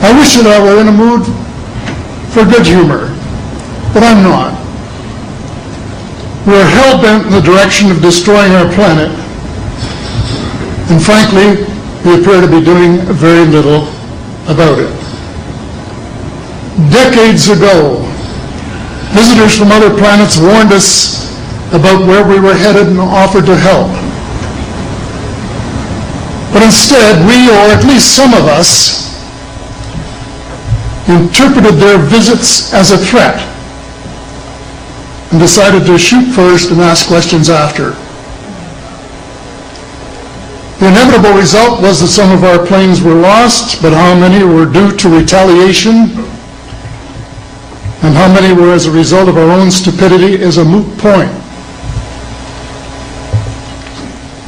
I wish that I were in a mood for good humor, but I'm not. We're hell-bent in the direction of destroying our planet, and frankly, we appear to be doing very little about it. Decades ago, visitors from other planets warned us about where we were headed and offered to help. But instead, we, or at least some of us, interpreted their visits as a threat and decided to shoot first and ask questions after. The inevitable result was that some of our planes were lost, but how many were due to retaliation and how many were as a result of our own stupidity is a moot point.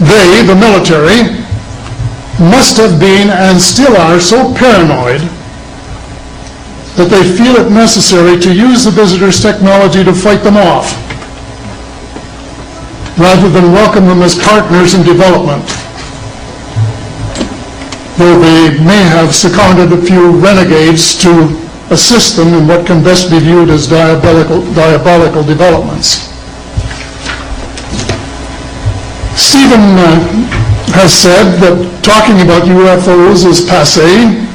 They, the military, must have been and still are so paranoid that they feel it necessary to use the visitors' technology to fight them off, rather than welcome them as partners in development, though they may have seconded a few renegades to assist them in what can best be viewed as diabolical developments. Stephen has said that talking about UFOs is passé,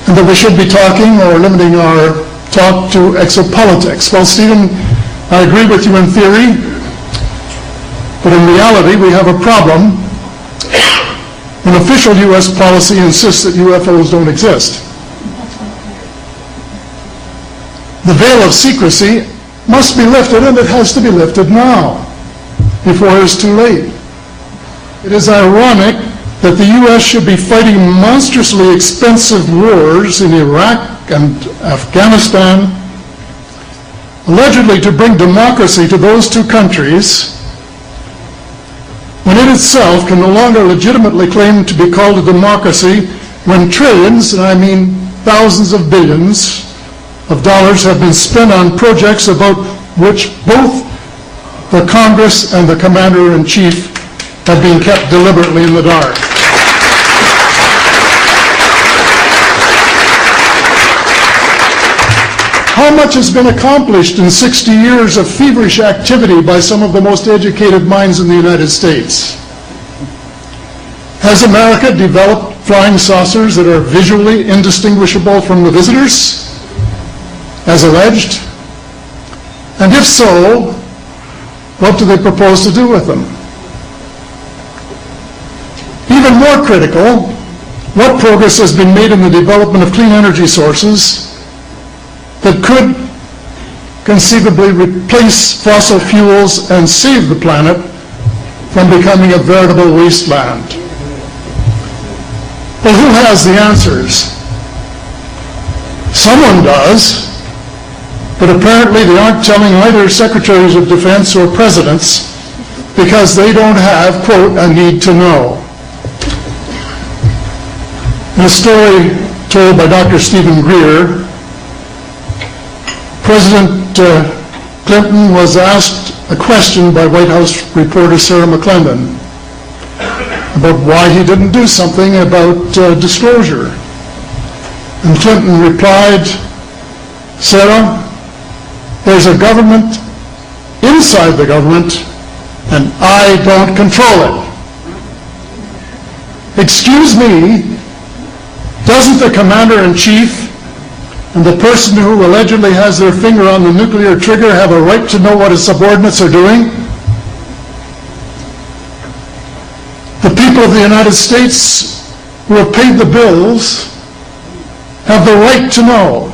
and that we should be talking or limiting our talk to exopolitics. Well, Stephen, I agree with you in theory, but in reality we have a problem when official U.S. policy insists that UFOs don't exist. The veil of secrecy must be lifted, and it has to be lifted now, before it's too late. It is ironic that the U.S. should be fighting monstrously expensive wars in Iraq and Afghanistan, allegedly to bring democracy to those two countries, when it itself can no longer legitimately claim to be called a democracy when trillions, and I mean thousands of billions of dollars have been spent on projects about which both the Congress and the Commander-in-Chief have been kept deliberately in the dark. How much has been accomplished in 60 years of feverish activity by some of the most educated minds in the United States? Has America developed flying saucers that are visually indistinguishable from the visitors, as alleged? And if so, what do they propose to do with them? Even more critical, what progress has been made in the development of clean energy sources that could conceivably replace fossil fuels and save the planet from becoming a veritable wasteland? Well, who has the answers? Someone does, but apparently they aren't telling either secretaries of defense or presidents because they don't have, quote, a need to know. In a story told by Dr. Stephen Greer, President Clinton was asked a question by White House reporter Sarah McClendon about why he didn't do something about disclosure. And Clinton replied, "Sarah, there's a government inside the government, and I don't control it." Excuse me, doesn't the Commander-in-Chief and the person who allegedly has their finger on the nuclear trigger have a right to know what his subordinates are doing? The people of the United States who have paid the bills have the right to know.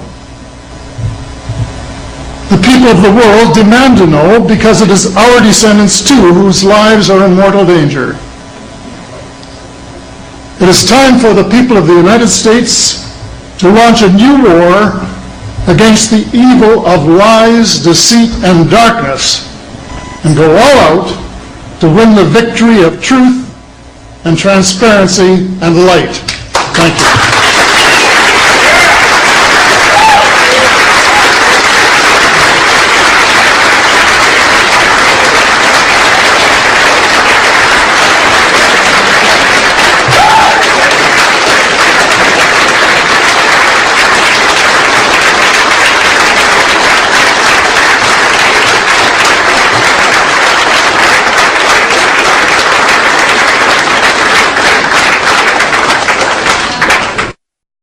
The people of the world demand to know because it is our descendants too whose lives are in mortal danger. It is time for the people of the United States to launch a new war against the evil of lies, deceit, and darkness, and go all out to win the victory of truth and transparency and light. Thank you.